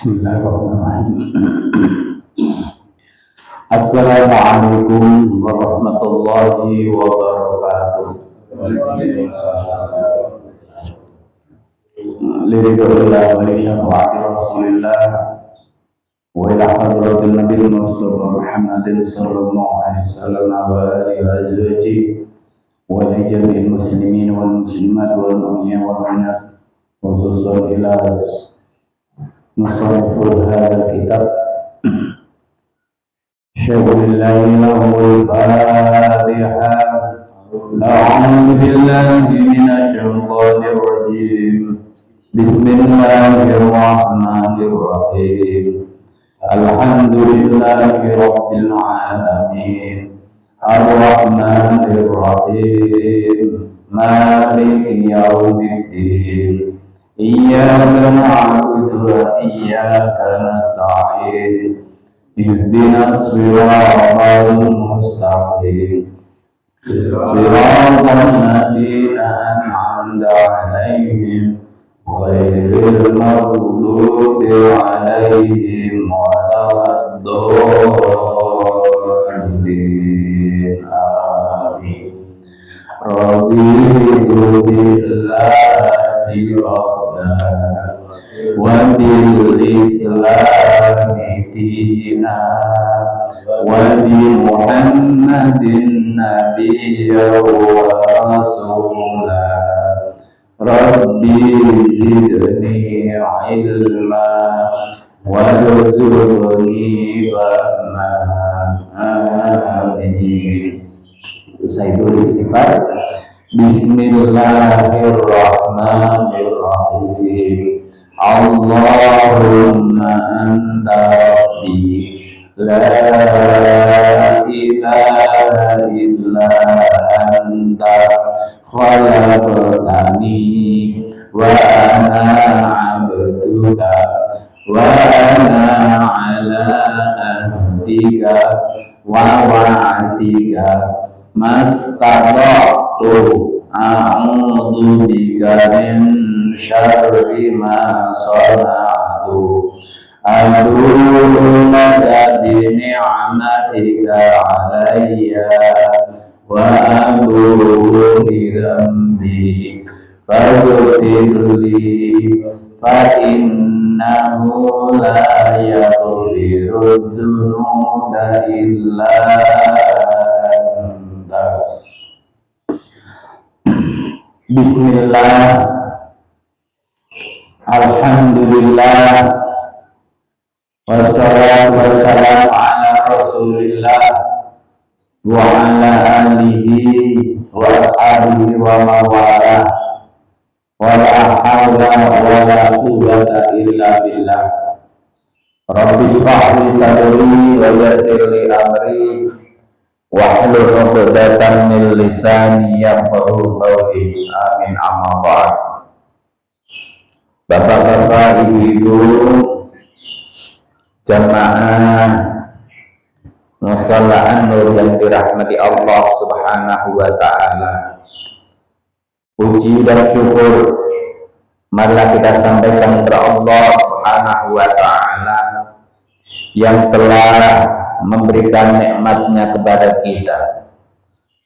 Bismillahirrahmanirrahim. Assalamualaikum warahmatullahi wabarakatuh. Liridulillah wa li syafa'ati Rasulillah wa ila hadratin Nabi Mustafa Muhammadin sallallahu alaihi wasallam wa alihi wa azwajihi wa li jami'il muslimin wal muslimat wal mu'minin wal mu'minat khususan ila مصنف هذا الكتاب شهر الليل والفاتحة. أعوذ بالله من الشيطان الرجيم. بسم الله الرحمن الرحيم. الحمد لله رب العالمين الرحمن الرحيم مالك يوم الدين إياك نعبد وإياك نستعين اهدنا الصراط المستقيم صراط الذين أنعمت عليهم غير المغضوب عليهم ولا الضالين آمين. رضيت بالله ربنا وبالإسلام دينا وبمحمد نبيا ورسولا ربي زدني علما وارزقني فهما آمين. Sayyidul istighfar. Bismillahirrahmanirrahim. Allahumma anta rabbi la ilaha illa anta khalaqtani wa ana abduka wa ana ala ahdika wa wa'dika mastata'tu a'udzu bika min syarri ma sana'tu a'udzu bi ni'matika 'alayya wa a'udzu bi dhanbi faghfirli fa innahu la yaghfiru dzunuba illa anta. Bismillah, alhamdulillah, wassalatu wassalamu ala rasulillah wa ala alihi wa ashabihi wa mawala wa la hawla wa la quwwata illa billah. Rabbi shrah li sadri wa yassir li amri wahlul 'uqdatam min lisani yafqahu qawli. Amin amma ba'd. Bapak-bapak, ibu-ibu, jamaah mushola An-Nur yang dirahmati Allah Subhanahu wa taala. Puji dan syukur marilah kita sampaikan kepada Allah Subhanahu wa taala yang telah memberikan nikmatnya kepada kita,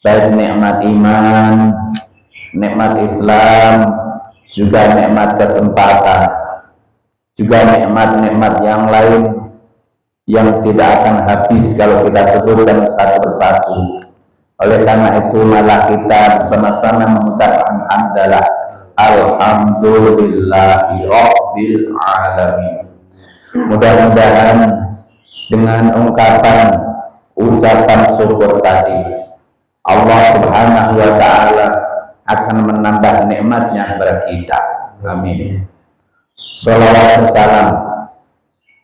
baik nikmat iman, nikmat Islam, juga nikmat kesempatan, juga nikmat-nikmat yang lain yang tidak akan habis kalau kita sebutkan satu persatu. Oleh karena itu malah kita bersama-sama mengucapkan hamdalah alhamdulillahi rabbil alamin. Mudah-mudahan dengan ungkapan ucapan syukur tadi Allah Subhanahu wa taala akan menambah nikmatnya kepada kita. Amin. Shalawat dan salam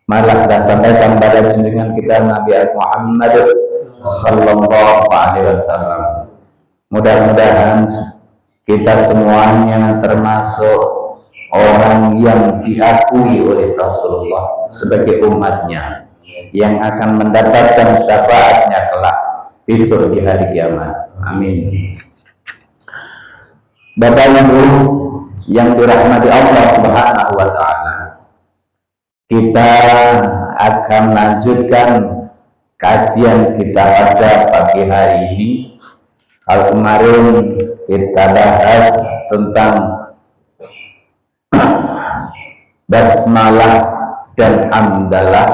malah kita sampaikan pada junjungan kita Nabi Muhammad sallallahu alaihi wasallam. Mudah-mudahan kita semuanya termasuk orang yang diakui oleh Rasulullah sebagai umatnya yang akan mendapatkan syafaatnya kelak besok di hari kiamat. Amin. Bapak Ibu yang dirahmati Allah Subhanahu wa taala, kita akan lanjutkan kajian kita pada pagi hari ini. Kalau kemarin kita bahas tentang basmalah dan hamdalah,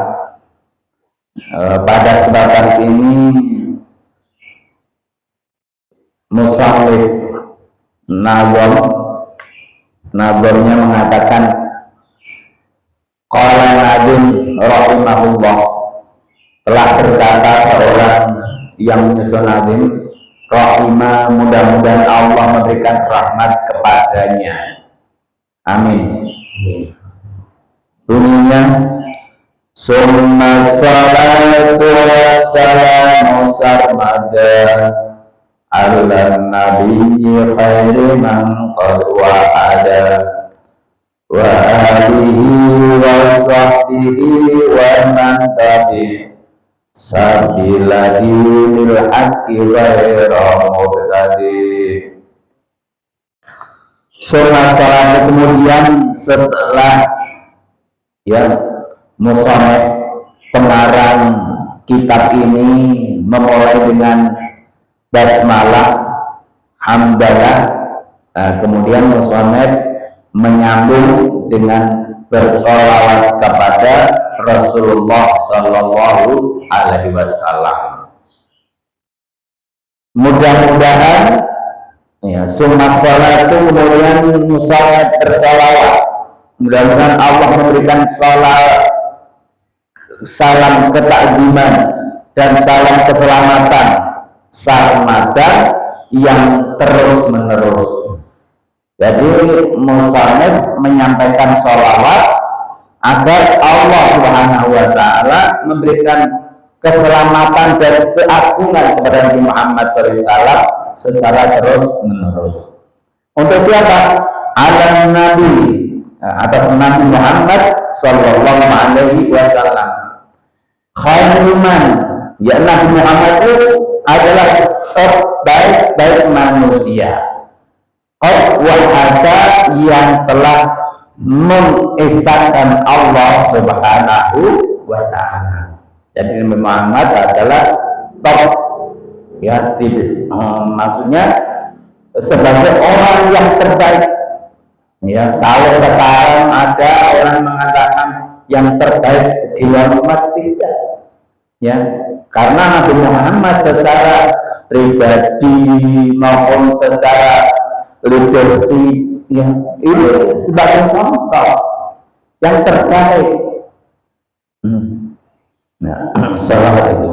pada kesempatan ini musannif nazamnya mengatakan qala nadim rahimahullah, telah berkata seorang yang menyusun nadim rahimah, mudah-mudahan Allah memberikan rahmat kepadanya, amin. Bunyinya summa salatu wassalamu sarmada ala nabiyyi khairi man qad wa'ada wa alihi wa sahbihi wa man tabi sabila dinil haqqi ghaira mubtadi. Surah salat, kemudian setelah musannif pengarang kitab ini memulai dengan basmalah, hamdalah, kemudian musannif menyambung dengan bersolawat kepada Rasulullah Sallallahu Alaihi Wasallam. Mudah-mudahan summa salatu, kemudian musannif bersolawat, mudah-mudahan Allah memberikan salam ketakziman dan salam keselamatan sarmada yang terus menerus. Jadi musannif menyampaikan sholawat agar Allah Subhanahu wa Ta'ala memberikan keselamatan dan keagungan kepada Nabi Muhammad SAW secara terus menerus. Untuk siapa? Ala Nabi, atas Nabi Muhammad Sallallahu Alaihi Wasallam. Khairuman, ya Nabi Muhammad itu adalah baik manusia. Wahada, yang telah mengesahkan Allah Subhanahu wa Ta'ala. Jadi Nabi Muhammad adalah top, maksudnya sebagai orang yang terbaik. Kalau sekarang ada orang mengatakan yang terbaik di umat, tidak. Karena Nabi Muhammad secara pribadi maupun secara leadership ini sebagai contoh yang terbaik. Salawat itu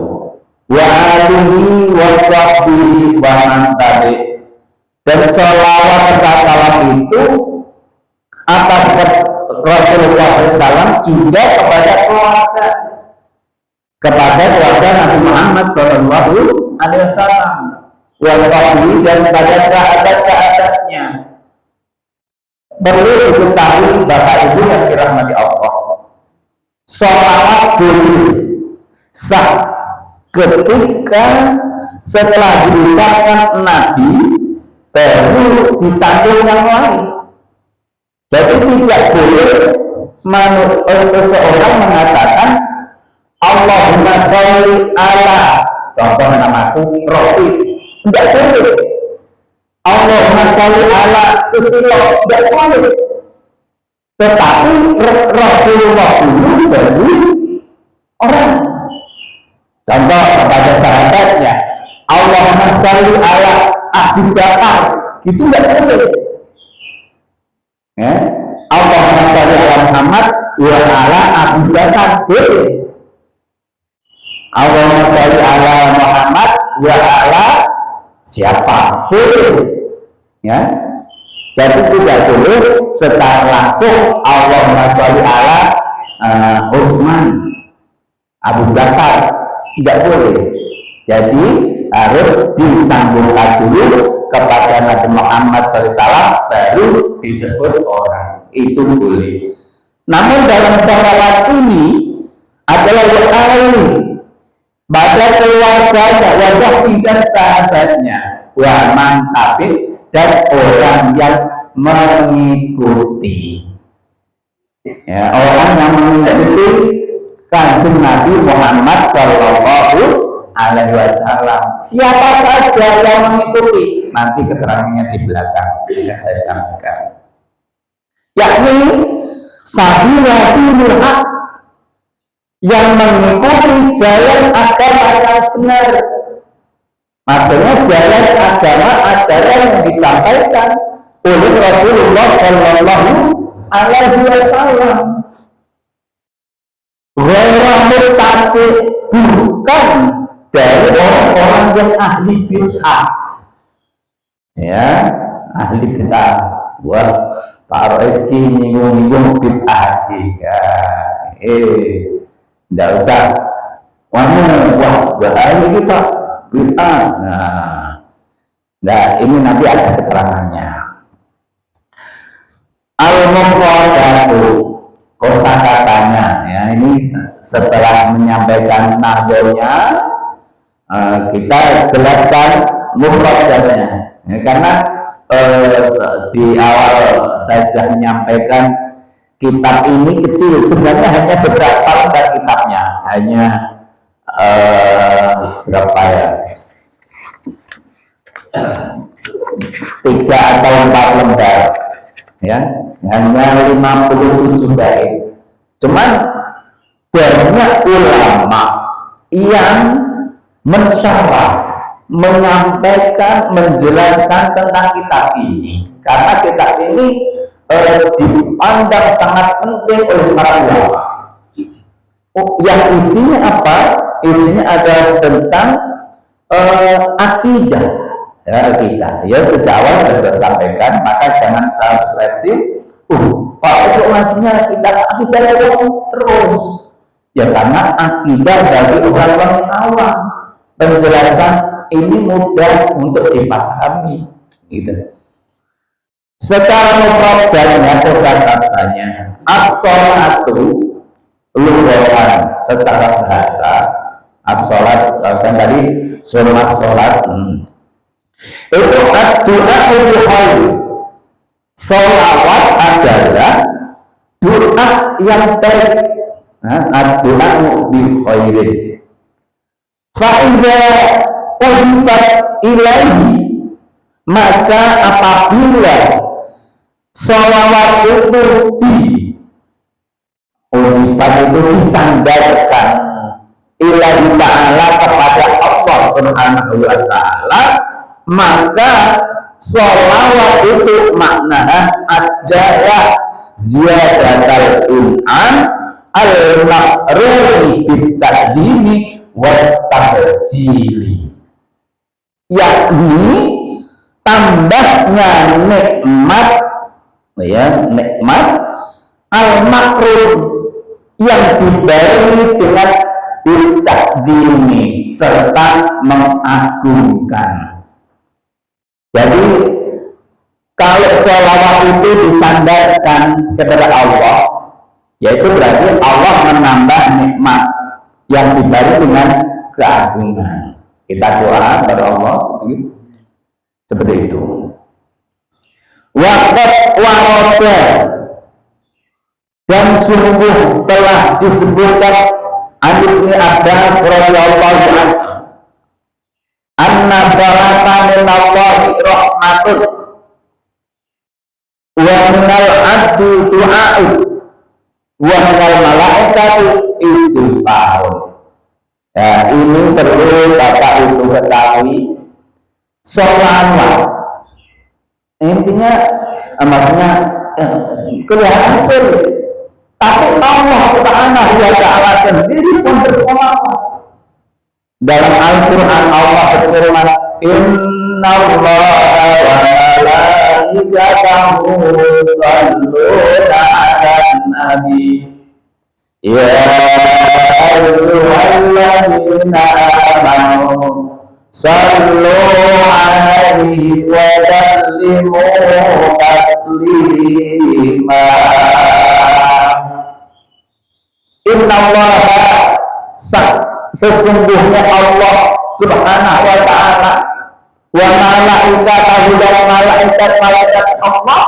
wa alihi wa sahbihi wa man tabi, dan salawat serta salam itu atas Rasulullah SAW juga kepada keluarga Nabi Muhammad Sallallahu Alaihi Wasallam, wa sahbihi, dan pada sahabat-sahabatnya. Perlu diketahui Bapak Ibu yang dirahmati Allah, sholawat boleh sah ketika setelah diucapkan Nabi baru disambung yang lain. Jadi tidak boleh seseorang mengatakan Allahumma sholli ala, contoh namaku Rofis, tidak boleh. Allahumma sholli ala Susilo, tidak boleh. Tetapi Rasulullah dulu baru orang. Contoh kepada sahabatnya, Allahumma sholli ala Abu Bakar, gitu tidak boleh. Allahumma sholli ala Muhammad wa ala Abu Bakar, boleh. Allahumma sholli ala Muhammad wa ala siapa, boleh. Jadi tidak boleh secara langsung Allahumma sholli ala Utsman, Abu Bakar, tidak boleh. Jadi harus disambungkan dulu kepada Nabi Muhammad SAW baru disebut orang, itu boleh. Namun dalam sholawat ini adalah wa'ali, pada keluarganya, wajah dan sahabatnya, wa man tabi, dan orang yang mengikuti. Ya, orang yang mengikuti Kanjeng Nabi Muhammad Shallallahu Alaihi Wasallam. Siapa saja yang mengikuti, nanti keterangannya di belakang yang saya sampaikan. Yakni sabilatul haq, yang mengikuti jalan agama yang benar. Maksudnya jalan agama ajaran yang disampaikan oleh Rasulullah Shallallahu Alaihi Wasallam. Tapi bukan dari orang-orang yang ahli bid'ah. Ya, ahli bid'ah. Wah, Pak Reski nyinggung-nyinggung bid'ah ya. Tidak usah. Wah, bahaya ini Pak bid'ah. Nah, ini nanti ada keterangannya. Al-Mufradatu, kosakatanya, ya ini setelah menyampaikan nahwonya, kita jelaskan mufradatnya, ya, karena di awal saya sudah menyampaikan kitab ini kecil, sebenarnya hanya beberapa lembar kitabnya, hanya berapa ya, 3 atau 4 lembar, ya, hanya 57 bait. Cuman banyak ulama yang mensyarah, menyampaikan, menjelaskan tentang kitab ini, karena kitab ini dipandang sangat penting oleh para ulama. Yang isinya apa? Isinya adalah tentang akidah. Ya, kita ya sejak awal sudah sampaikan, maka jangan salah persepsi. Pak besok ngajinya akidah terus. Ya karena akidah bagi orang-orang awam, penjelasan ini mudah untuk dipahami, gitu. Secara mufradnya, kosakatanya, as-sholatu lughatan, secara bahasa as-sholat, kan tadi sholat. Itu doa ulul. Sholawat adalah doa yang baik. Doa bi khairin. Fa idza udifat ilaihi, maka apabila sholawat itu udifat itu disandarkan ilahi ta'ala kepada Allah Subhanahu wa ta'ala, maka sholawat itu maknanya adalah ziyadatul in'am al-maqruni bitaqdimi wa tabjili, yakni tambahnya nikmat, ya, nikmat al-maqrun yang diberi dengan bitaqdimi serta mengagungkan. Jadi kalau sholawat itu disandarkan kepada Allah, yaitu berarti Allah menambah nikmat yang diberi dengan keagungan. Kita doa kepada Allah seperti itu. Waqat warada, dan sungguh telah disebutkan Ibnu Abbas radhiyallahu anhu, anna salata minallahi rahmatun wa minal abdi du'a'u wa minal malaikati istighfarun. Ya, ini perlu Bapak Ibu ketahui, sholawat intinya maksudnya kelihatan seperti, tapi Allah Subhanahu wa ta'ala sendiri pun bersolawat. Dalam Al-Quran Allah berfirman, Inna allaha wa malaikatahu yusholluna 'alan nabi ya ayyuhalladzina amanu shallu 'alaihi wa sallimu taslima. Inna allaha, sesungguhnya Allah Subhanahu wa ta'ala, wa malaikatahu, dan malaikat Allah,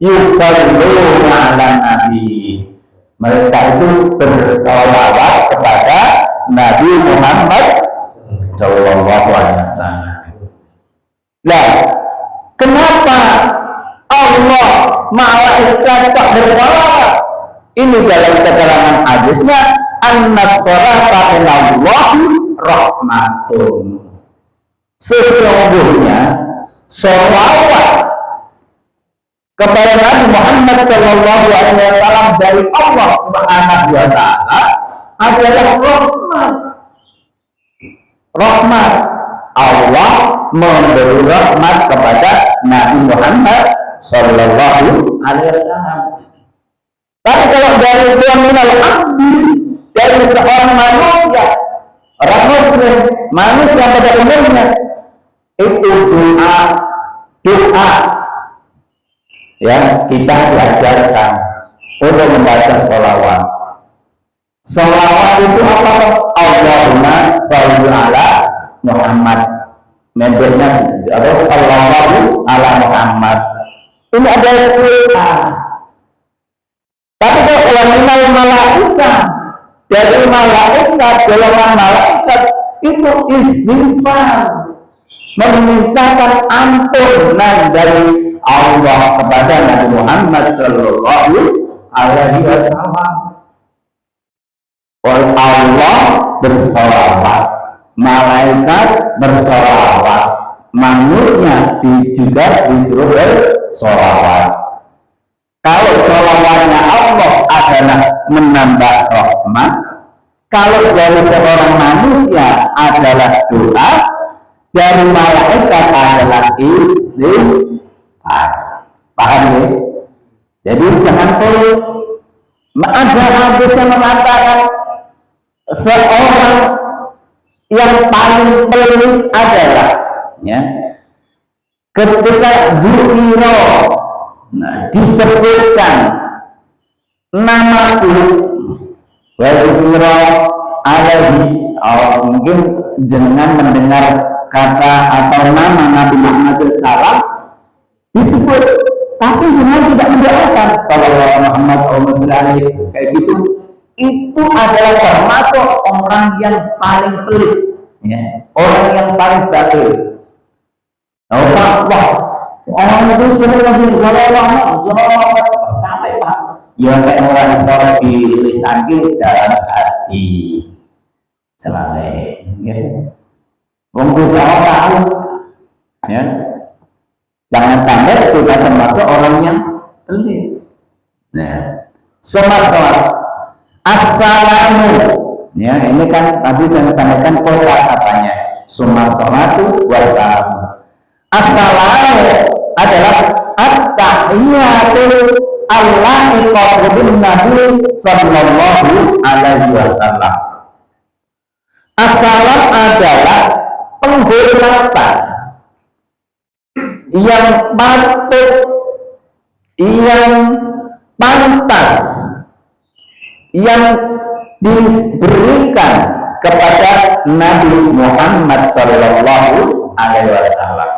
yusholluna 'alan nabi, Mereka itu bersolawat kepada Nabi Muhammad Sallallahu Alaihi Wasallam. Nah, kenapa Allah malaikat tak bersolawat? Ini dalam keterangan hadisnya, an-nassolata minallahi rahmatun. Sesungguhnya sholawat kepada Nabi Muhammad Sallallahu Alaihi Wasallam dari Allah Subhanahu Wa Taala adalah rahmat. Rahmat. Allah memberi rahmat kepada Nabi Muhammad Sallallahu Alaihi Wasallam. Tapi kalau dari minal abdi, dari seorang manusia, orang muslim, manusia pada umumnya, itu doa ya, kita diajarkan untuk membaca sholawat. Sholawat itu apa? Allahumma sholli ala Muhammad, membernya atau sallallahu ala Muhammad. Ini adalah doa. Tapi kalau minal malaikat, dari malaikat, golongan malaikat itu istighfar, memintakan ampunan dari Allah kepada Nabi Muhammad Sallallahu Alaihi Wasallam. Allah bersolawat, malaikat bersolawat, manusia juga disuruh bersolawat. Kalau sholawatnya Allah adalah menambah rahmat, kalau dari seorang manusia adalah doa, dari malaikat adalah istighfar. Paham ya? Jadi jangan pelit. Ada hadis yang mengatakan seorang yang paling pelit adalah ya, ketika dzikra, disebutkan nama wa dzikra alaihi, mungkin jangan mendengar kata atau nama Nabi Muhammad SAW disebut, tapi dengan tidak mendoakan sallallahu Muhammad SAW kayak gitu, itu adalah termasuk orang yang paling pelit, ya, orang yang paling batil. Orang itu sallallahu capek Pak, ya kayak orang sholat di lisan dalam hati selalu, ya. Mungkin saya tahu, ya. Jangan sampai kita termasuk orang yang pelit. Nah, sholat assalamu, ya ini kan tadi saya sampaikan kosakatanya, sholatu wassalamu. Assalamu adalah at-tahiyatu al-lahiqatu Nabi Sallallahu Alaihi Wasallam. Assalam adalah penghormatan yang patut, yang pantas, yang diberikan kepada Nabi Muhammad Sallallahu Alaihi Wasallam.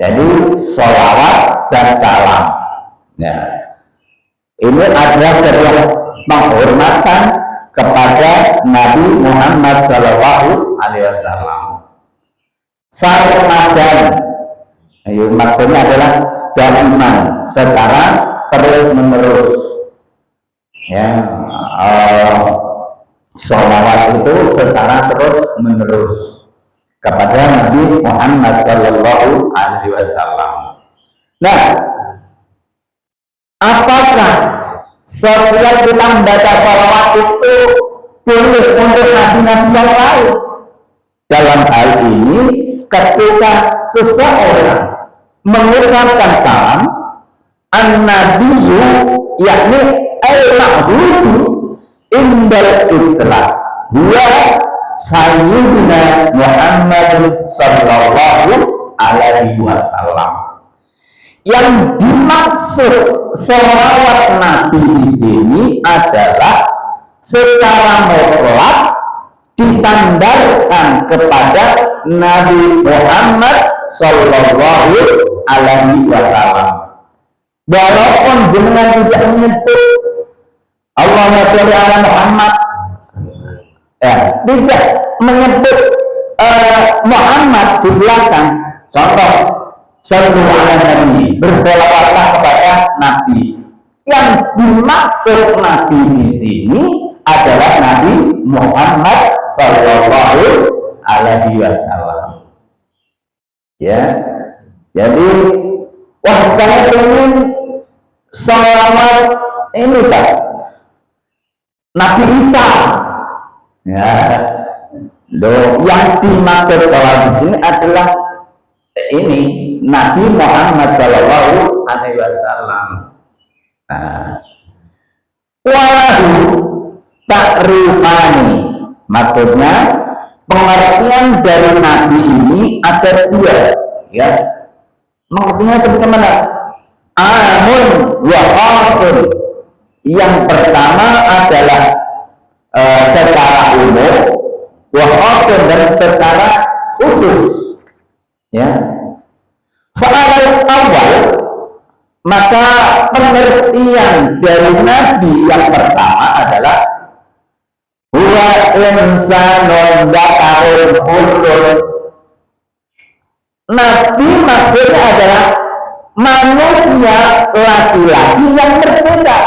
Jadi sholawat dan salam, ya, ini adalah sebuah penghormatan kepada Nabi Muhammad Sallallahu Alaihi Wasallam. Sarmadan, maksudnya adalah daiman, secara terus menerus, ya, sholawat itu secara terus menerus kepada Nabi Muhammad Sallallahu Alaihi Wasallam. Nah, apakah setiap kita membaca sholawat itu boleh untuk nabi-nabi yang lain? Dalam hal ini, ketika seseorang mengucapkan salam, an-nabiyyu yakni al-ma'budu indal itlaq huwa sayyidina Muhammad Sallallahu Alaihi Wasallam. Yang dimaksud sholawat Nabi di sini adalah secara mutlak disandarkan kepada Nabi Muhammad Sallallahu Alaihi Wasallam. Walaupun jenengan tidak menyebut Allahumma sholli ala Muhammad, ya, tidak menyebut Muhammad di belakang. Contoh, shollu ala Nabi, berselawatlah kepada Nabi. Yang dimaksud Nabi di sini adalah Nabi Muhammad Sallallahu Alaihi Wasallam. Ya, jadi wah saya ingin sholawat ini Pak Nabi Isa. Ya, loh, yang dimaksud sholawat di sini adalah ini Nabi Muhammad Sallallahu Alaihi Wasallam. Nah, walahu takrifani, maksudnya pengertian dari Nabi ini ada dua, ya. Maksudnya sebagaimana amun wa khasun. Yang pertama adalah secara umum, wa khasun, dan secara khusus, ya. Fa'al awal, maka pengertian dari Nabi yang pertama adalah huwa insanun dzakarun hulun. Nabi maksudnya adalah manusia laki-laki yang berbeda.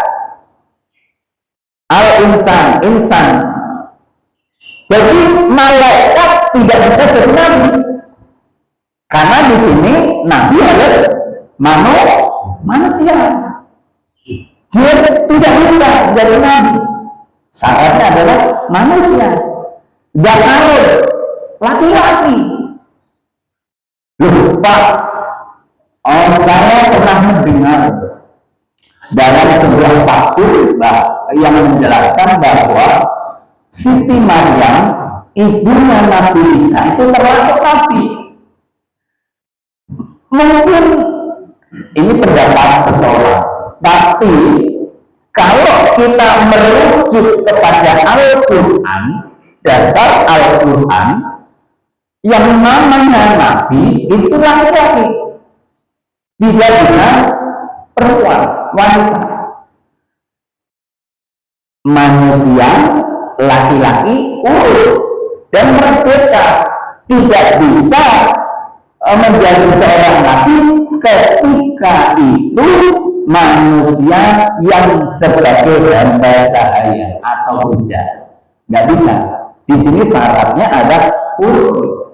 Al-insan, insan. Jadi malaikat tidak bisa jadi nabi. Karena di sini nabi adalah manusia. Dia tidak bisa jadi nabi. Syaratnya adalah manusia. Dan laki-laki. Loh, Pak, saya pernah mendengar dalam sebuah tafsir yang menjelaskan bahwa Siti Maryam, ibunya Nabi Isa, itu termasuk nabi. Mungkin ini pendapat seseorang, tapi kalau kita merujuk kepada Al-Quran, dasar Al-Quran, yang namanya nabi itu laki-laki, tidak bisa perempuan, wanita. Manusia laki-laki urut dan merdeka, tidak bisa menjadi seorang nabi ketika itu manusia yang sebagai hamba sahaya atau budak. Nggak bisa. Di sini syaratnya ada urut.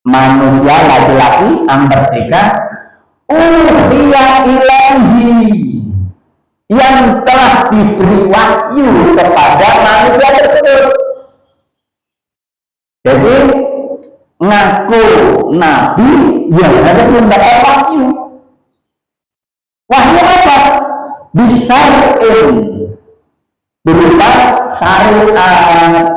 Manusia laki-laki yang merdeka, uhiya ilahi, yang telah diberi wahyu kepada manusia tersebut. Jadi ngaku nabi yang harus mendapat wahyu. Wahyu apa? Bisyar'in, berupa syariat.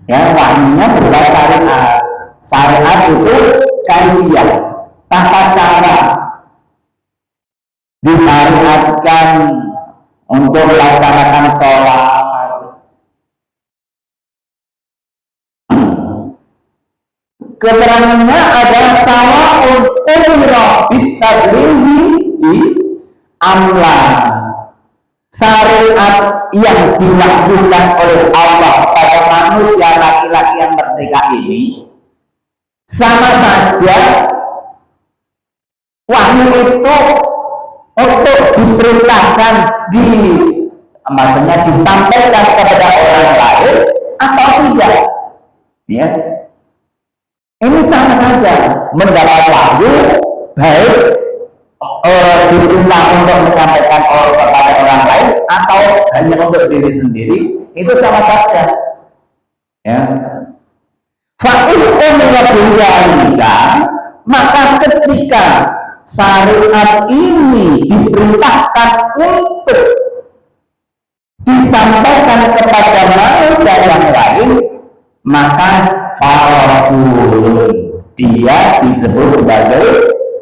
Ya, wahyunya berupa syariat. Syariat itu kaifiyah, tata cara. Disyariatkan untuk melaksanakan sholat. Keterangannya adalah sawa'un umira bitablighi amla. Syariat yang dilakukan oleh Allah pada manusia laki-laki yang merdeka ini sama saja wahyu itu untuk diperintahkan maksudnya disampaikan kepada orang lain atau tidak, ya. Ini sama saja mendapat wahyu, baik diperintah untuk menyampaikan kepada orang lain atau hanya untuk diri sendiri, itu sama saja, ya. Fa'in maka ketika syariat ini diperintahkan untuk disampaikan kepada manusia yang lain, maka rasul, dia disebut sebagai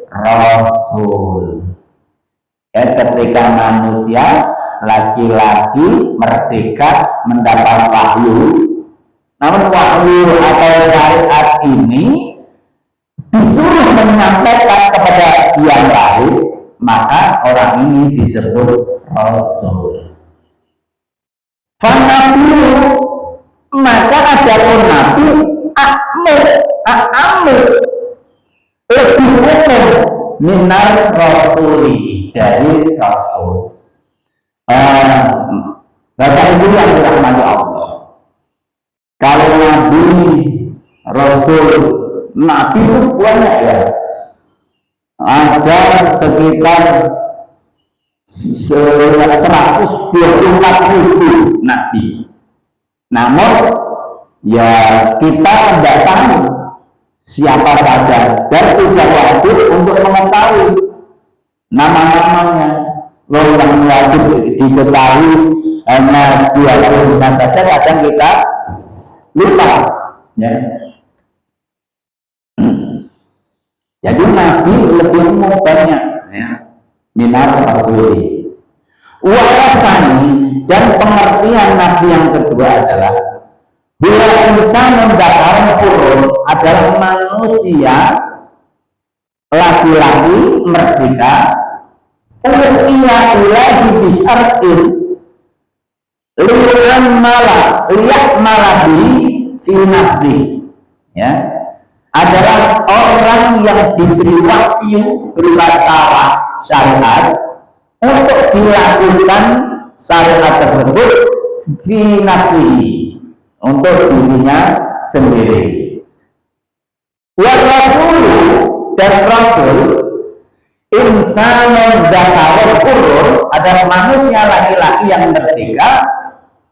rasul. Ya, ketika manusia laki-laki merdeka mendapat wahyu, namun wahyu atau syariat ini disuruh menyampaikan kepada yang lain, maka orang ini disebut rasul. Fanabi, maka ada pun nabi amir lebih umum minar rasuli, dari rasul. Bapak Ibu yang dirahmati Allah, kalau nabi rasul nabi itu banyak ya, ada sekitar 124.000 nabi. Namun ya kita tidak tahu siapa saja, dan tidak wajib untuk mengetahui nama-namanya. Yang wajib diketahui hanya 25 saja, kadang kita lupa ya. Jadi nabi lebih umum banyak ya, minar rasuli. Walasani, dan pengertian nabi yang kedua adalah bila insan mendapatkan kurun, adalah manusia laki-laki merdeka, uhiya ilahi bisyar'in lihat malabi fi nafsi, ya, adalah orang yang diberi wahyu berupa syariat untuk dilakukan syariat tersebut fi nafsi, untuk dirinya sendiri. Wa rasul, dan rasul insanun dzakarul hurur, adalah manusia laki-laki yang merdeka,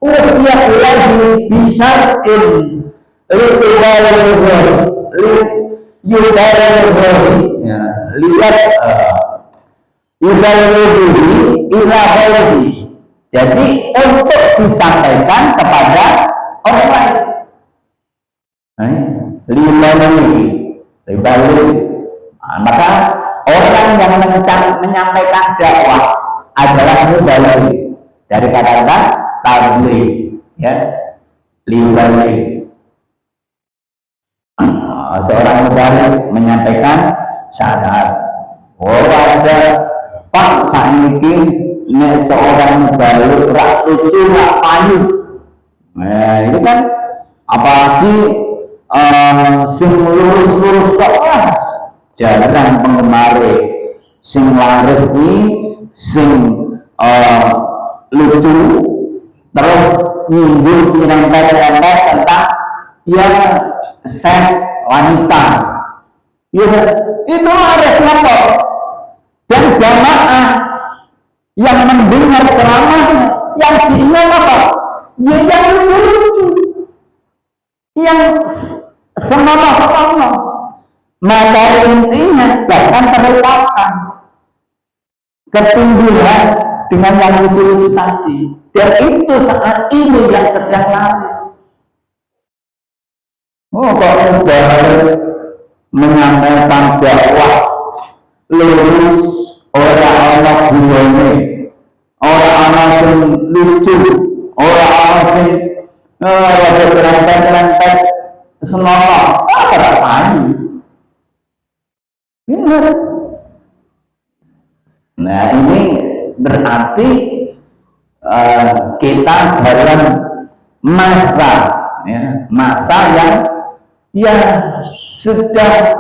uhiya ilaihi bisyar'in jadi untuk disampaikan kepada orang lain. Maka orang yang menyampaikan dakwah adalah mubalik, dari kata-kata tabligh, ya, libalik. Seorang mubalik menyampaikan syariat. Ada Pak saiki nek seorang mubalik rak lucu rak payu. Nah, ini kan apalagi sing lurus-lurus kelas, jarang penggemar sing laris kuwi sing lucu, terus nyinggung nyerempet-nyerempet tentang ya seks wanita. Ya, itu ada kelompok dan jamaah yang mendengar ceramahnya, yang diingat apa? Ya, yang lucu-lucu, yang senonoh-senonoh. Maka intinya jangan terlupakan ketimbulan dengan yang lucu-lucu tadi, dan itu saat ini yang sedang laris. Oh, kalau sudah menyampaikan dakwah lurus, orang-orang budaya, orang-orang yang lucu, orang-orang yang ada kerempet-kerempet senonoh, apa payu. Nah, ini berarti kita dalam masa, ya, masa yang sudah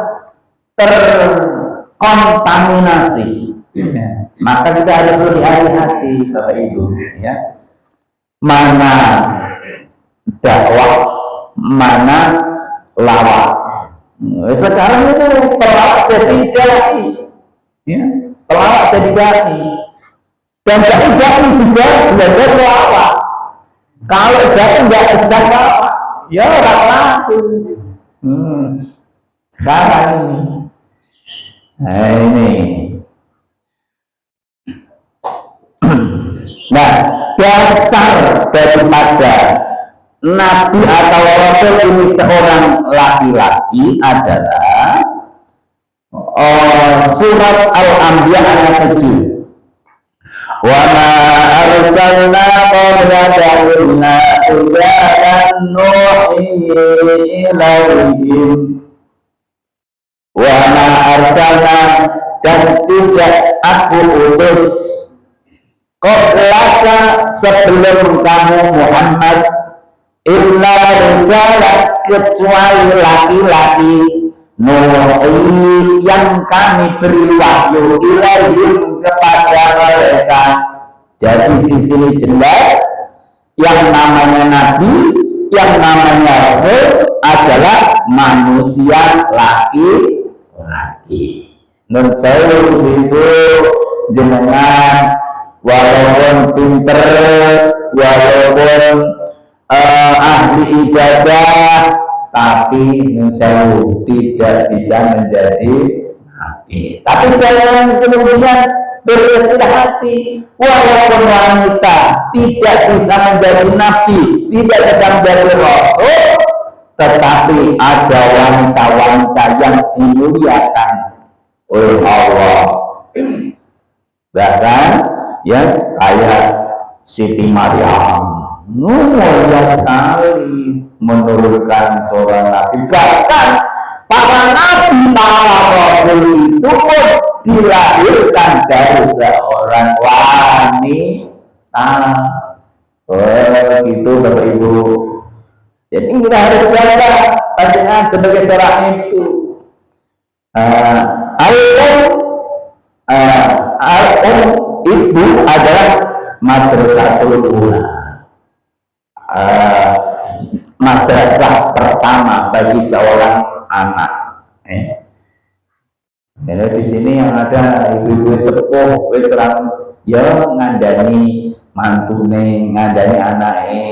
terkontaminasi. Ya. Maka kita harus lebih hati-hati, Bapak Ibu, ya. Mana dakwah, mana lawak. Sekarang itu pelawak jadi dai, ya, pelawak jadi dai, dan dai juga belajar pelawak. Kalau dai nggak bisa pelawak, ya orang laku. Sekarang ini, nah ini, nah dasar daripada nabi atau rasul ini seorang laki-laki adalah surat Al-Anbiya ayat 7. Wa ma arsalna qablaka illa rijalan nuhi ilaihim wa ma arsalna, dan tidak aku utus qablaka, sebelum kamu Muhammad, illa rijalan, kecuali laki-laki, nuhi, yang kami beri wahyu, ilaihim, kepada mereka. Jadi di sini jelas yang namanya nabi, yang namanya rasul adalah manusia laki-laki. Nun sewu itu jenengan walaupun pinter, walaupun ahli ibadah, tapi nun sewu tidak bisa menjadi nabi. Tapi jangan kemudian berkecil hati, walaupun wanita tidak bisa menjadi nabi, tidak bisa menjadi rasul, tetapi ada wanita-wanita yang dimuliakan oleh Allah. Bahkan ya kayak Siti Maryam mulia sekali menurunkan seorang nabi. Bahkan para nabi, para rasul itu pun dilahirkan dari seorang wanita. Gitu Bapak Ibu. Jadi kita harus belajar panjenengan sebagai seorang ibu. Ibu adalah madrasatul ula, madrasah pertama bagi seorang anak. Jadi di sini yang ada ibu-ibu sepuh, wis ya ngandani mantune, ngandani anake.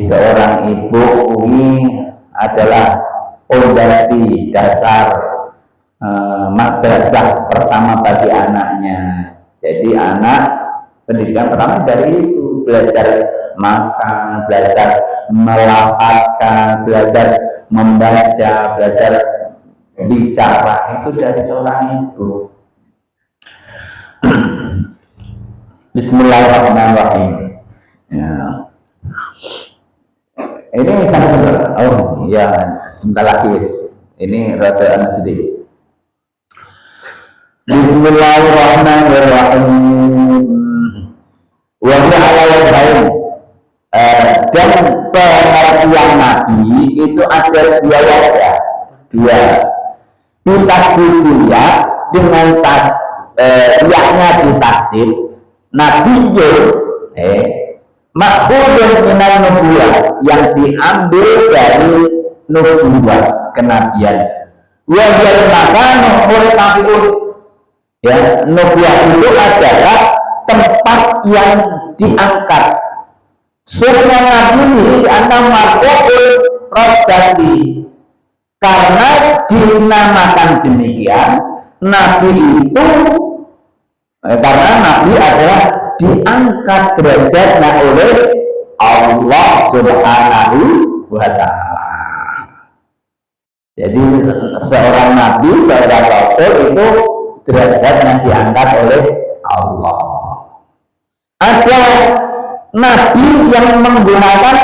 Seorang ibu ini adalah fondasi dasar madrasah pertama bagi anaknya. Jadi anak pendidikan pertama dari itu, belajar makan, belajar melafalkan, belajar membaca, belajar bicara, itu dari seorang ibu. Bismillahirrahmanirrahim. Ya. Ini misalnya, oh ya sebentar lagi wis. Ini rada anak sedikit. Bismillahirrahmanirrahim. Wa ala wajahin. Dan pengertian Nabi itu ada dua wajah, dua. Ditasdid dengan yaknya ditasdid Nabiyyun makhudun minal nubuwah, yang diambil dari nubuwah, kenabian. Wajal makanu murtafiun, ya, nubuwah itu adalah tempat yang diangkat. Semua nabi ini anda marfu'ul rabbani, karena dinamakan demikian nabi itu karena nabi adalah diangkat derajatnya oleh Allah Subhanahu wa Ta'ala. Jadi seorang nabi, seorang rasul itu derajatnya diangkat oleh Allah. Ada nabi yang menggunakan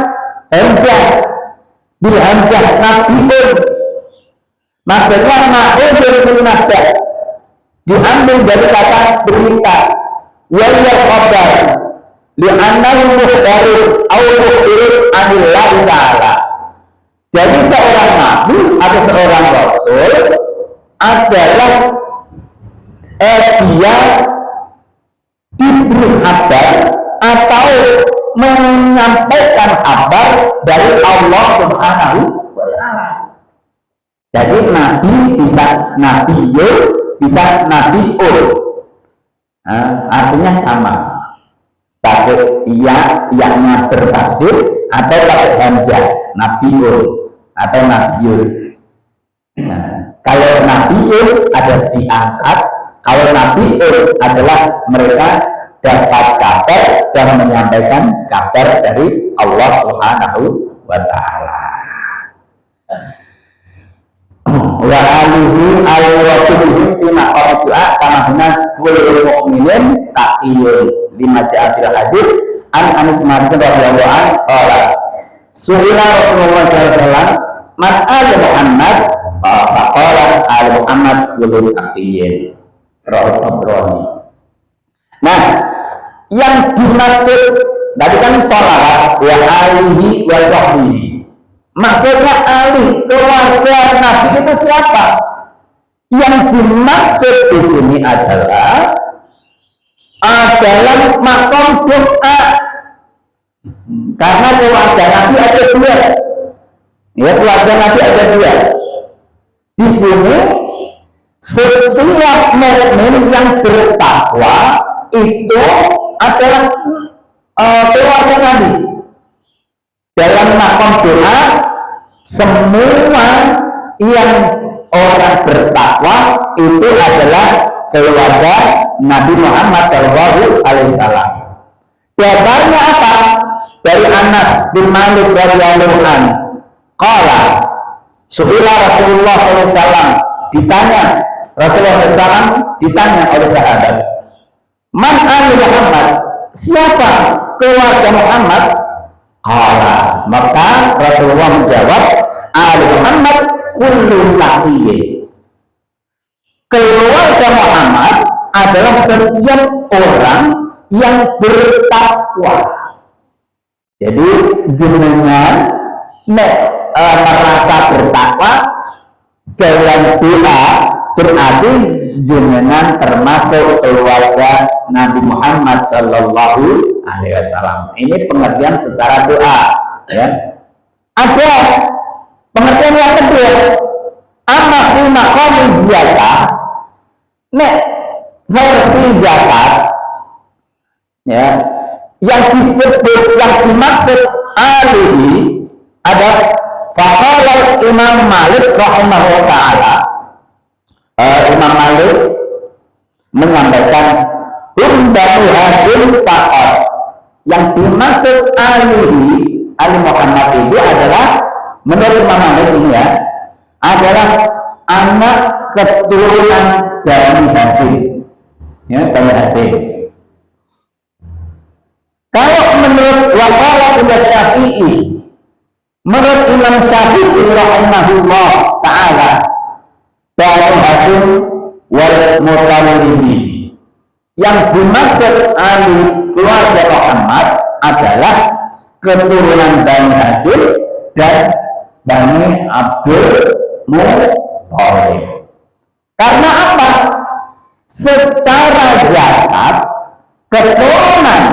hamzah, bil hamzah nabiun, maksudnya ma'udun min nabda, diambil dari kata berita. Wal khabar li'annahu mukhbarun aw mukhbirun anillahi ta'ala. Jadi seorang nabi atau seorang rasul adalah dia diberi kabar atau menyampaikan kabar dari Allah Subhanahu wa Ta'ala. Jadi nabi bisa nabiyyun, bisa nabiun. Artinya sama, pakai iya-nya bertasdid atau pakai hamzah, nabiun atau nabiun. Kalau nabiun ada diangkat, kalau nabiun adalah mereka dapat kabar dan menyampaikan kabar dari Allah Subhanahu wa Ta'ala. Wa alihi al-wasihi fi maqam doa kama huna kullu mu'minin taqiyun lima ja'a fil hadis an Anas bin Malik radhiyallahu anhu qala su'ila Rasulullah sallallahu alaihi wasallam man ali Muhammad faqala ali Muhammad kullu taqiyyin rawahu Tabrani. Nah, yang dimaksud tadi kan sholawat wa alihi wa sahbihi. Maksudnya ali keluarga Nabi itu siapa? Yang dimaksud di sini adalah makom doa. Karena keluarga Nabi ada dua. Ya, keluarga Nabi ada dua. Di sini setiap mukmin yang bertakwa itu adalah keluarga Nabi. Dalam makom doa, semua yang orang bertakwa itu adalah keluarga Nabi Muhammad SAW. Dasarnya apa? Dari Anas bin Malik radhiyallahu anhu. Qala su'ila Rasulullah SAW, ditanya Rasulullah SAW ditanya oleh sahabat, man ali Muhammad, siapa keluarga Muhammad? Qala, maka Rasulullah menjawab, ali Muhammad kullu taqiyyin. Keluarga Muhammad adalah setiap orang yang bertakwa. Jadi jenengan merasa bertakwa dalam doa berarti jenengan termasuk keluarga Nabi Muhammad Sallallahu Alaihi Wasallam. Ini pengertian secara doa. Ya. Ada pengertian yang kedua. Amma fi maqam zakat. Versi zakat. Ya. Yang disebut, yang dimaksud alihi ada faqala Imam Malik rahimahullah ta'ala. Imam Malik menyampaikan Bani Hashim faqat. Yang dimaksud alihi Ali Muhammad itu adalah menurut Imam Malik ini ya, adalah anak keturunan Bani Hashim. Ya, Bani Hashim. Kalau menurut waqala Syafi'i, menurut Imam Syafi'i rahimahullah ta'ala, Bani Hashim wal Muttalib, yang dimaksud Ali keluarga Muhammad adalah keturunan Bani Hashim dan Bani Abdul Muttalib. Karena apa? Secara zakat keturunan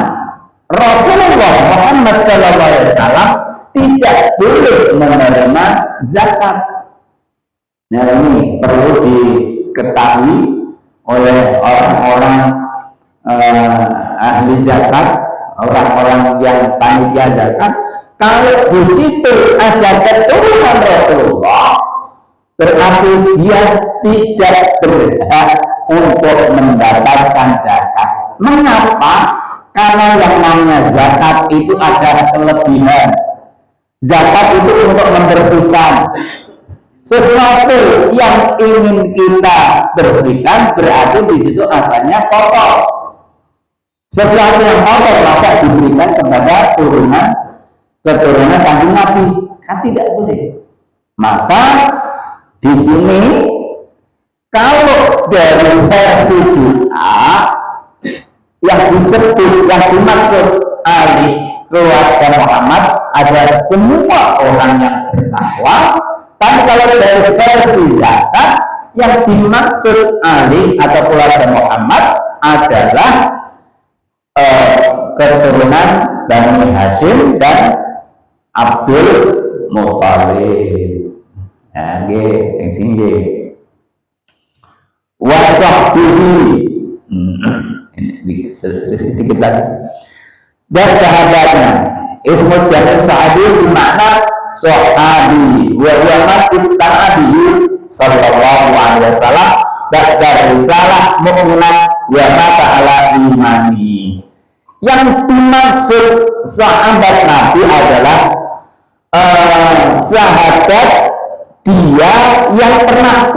Rasulullah Muhammad SAW tidak boleh menerima zakat. Nah, ini perlu diketahui oleh orang-orang ahli zakat, orang-orang yang panitia zakat. Kalau di situ ada keturunan Rasulullah, berarti dia tidak berhak untuk mendapatkan zakat. Mengapa? Karena yang namanya zakat itu ada kelebihan. Zakat itu untuk membersihkan. Sesuatu yang ingin kita bersihkan berarti di situ asalnya kotor. Sesuatu yang kotor masa diberikan kepada keturunan Kanjeng Nabi, kan tidak boleh. Maka di sini kalau dari versi doa yang disebut, yang dimaksud Ali keluarga Muhammad adalah semua orang yang bertakwa. Tapi kalau dari versi zakat yang dimaksud Ali atau keluarga Muhammad adalah keturunan Bani Hashim dan Abdul Muttalib. Nah, yang sini wasahbihi. Sedikit lagi. Dan sahabatnya ismu jamin sahabi bermakna sahabi wa huwa man ista'abi sallallahu alaihi wasallam ba'da risalah mu'minan wa mata ala imani. Yang dimaksud sahabat Nabi adalah sahabat dia yang pernah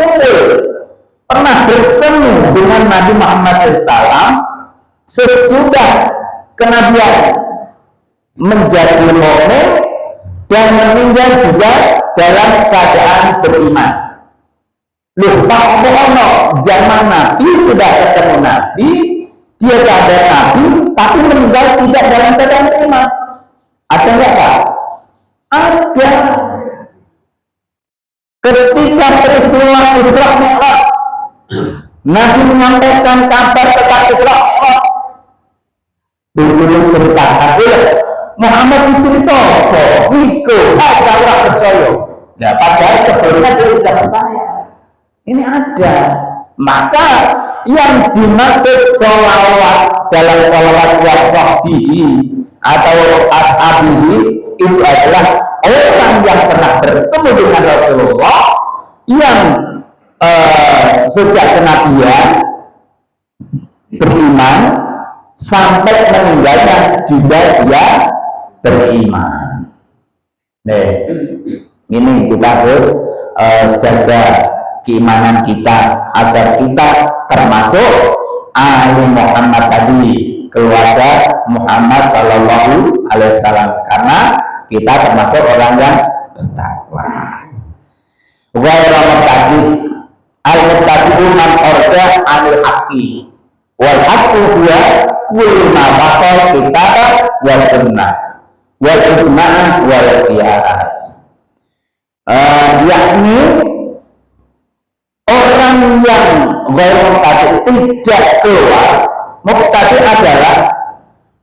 bertemu dengan Nabi Muhammad SAW sesudah kenabian, menjadi mukmin dan meninggal juga dalam keadaan beriman. Loh, Pak Ono zaman Nabi sudah ketemu Nabi, dia sadar Nabi, tapi meninggal tidak dalam keadaan beriman. Ada nggak Pak? Ada. Ketika peristiwa Isra Mi'raj, Nabi menyampaikan kabar tentang Isra Mi'raj. Dulu ceritakan Muhammad dicerita, Wiko, saya ora percaya. Nah, padahal sebelumnya dia tidak percaya. Ini ada. Maka yang dimaksud sholawat dalam sholawat wasahbihi atau ashabihi itu adalah orang yang pernah bertemu dengan Rasulullah yang sejak kenabian beriman sampai meninggalnya juga dia beriman. Nah, ini kita harus jaga keimanan kita agar kita termasuk ahli Muhammad tadi, keluarga Muhammad Sallallahu Alaihi Wasallam, karena kita termasuk orang yang bertakwa. Ghairu mubtadi, al-mubtadi man orja anil haqqi, wal haqqu huwa kullu ma baqa kitab wa sunnah wal ijma' wal qiyas. Yakni orang yang ghairu mubtadi tidak keluar. Mubtadi adalah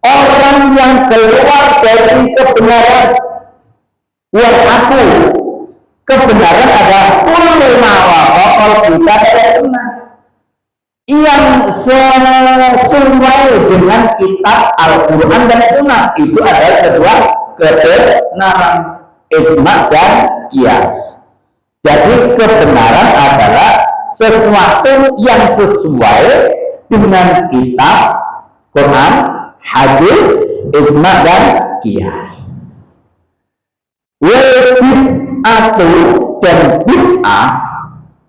orang yang keluar dari kebenaran. Wal haqqu, kebenaran adalah kullu ma baqa kitab wa sunnah, yang sesuai dengan kitab Al-Quran dan Sunnah. Itu adalah sebuah kebenaran, ijma dan qiyas. Jadi kebenaran adalah sesuatu yang sesuai dengan kitab Quran, hadis, ijma dan qiyas. Bid'atu dan bid'ah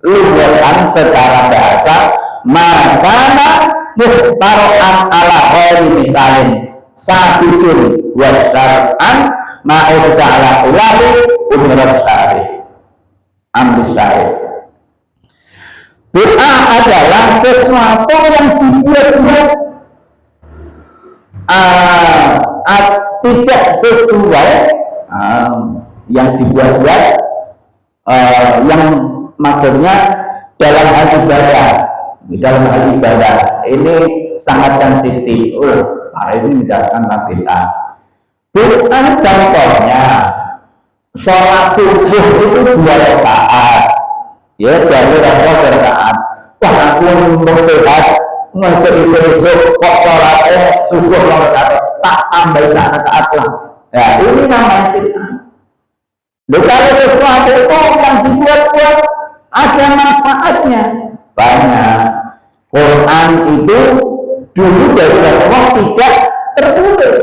lughatan secara bahasa makana muhtaro'an ala ghairi misalin sabitun wa syar'an ma'ursa ala ulahi umrat syari amri syari. Bid'ah adalah sesuatu yang dibuat-buat, tidak sesuai, yang dibuat-buat, yang maksudnya dalam hal ibadah. Dalam hal ibadah ini sangat sensitif. Para ini menjelaskan tentang bid'ah. Bid'ah contohnya sholat subuh itu 2 rakaat. Ya, dari rakaat. Wah, aku mau sehat, masuk isu-isu kok sholatnya subuh 2 rakaat, tak tambah 1 rakaat lah. Ya, ini namanya bid'ah. Kalau sesuatu itu yang dibuat-buat ada manfaatnya banyak. Quran itu dulu dari Rasulullah tidak tertulis,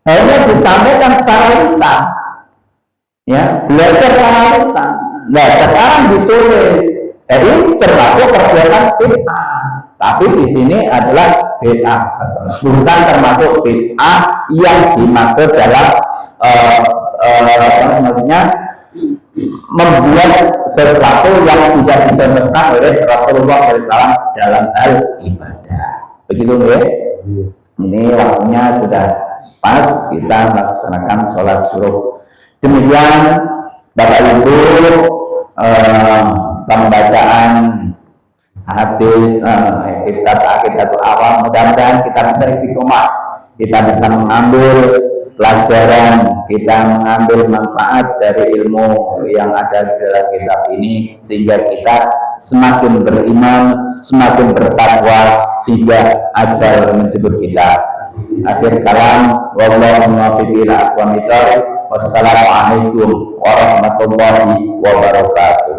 hanya disampaikan secara lisan, ya, belajar secara lisan. Nah, sekarang ditulis, ini termasuk perbuatan bid'ah. Tapi di sini adalah bid'ah, bukan termasuk bid'ah yang dimaksud dalam maksudnya membuat sesuatu yang tidak dicontohkan oleh Rasulullah SAW dalam hal ibadah. Begitu ya? Ini waktunya sudah pas kita melaksanakan sholat subuh. Demikian Bapak Ibu, pembacaan hadis kita awal, mudah-mudahan kita bisa istiqomah, kita bisa mengambil pelajaran, kita mengambil manfaat dari ilmu yang ada di dalam kitab ini, sehingga kita semakin beriman, semakin bertakwa hingga ajal menjemput kita. Akhir kalam, wallahu muwaffiq ila aqwamit thoriq. Wassalamualaikum warahmatullahi wabarakatuh.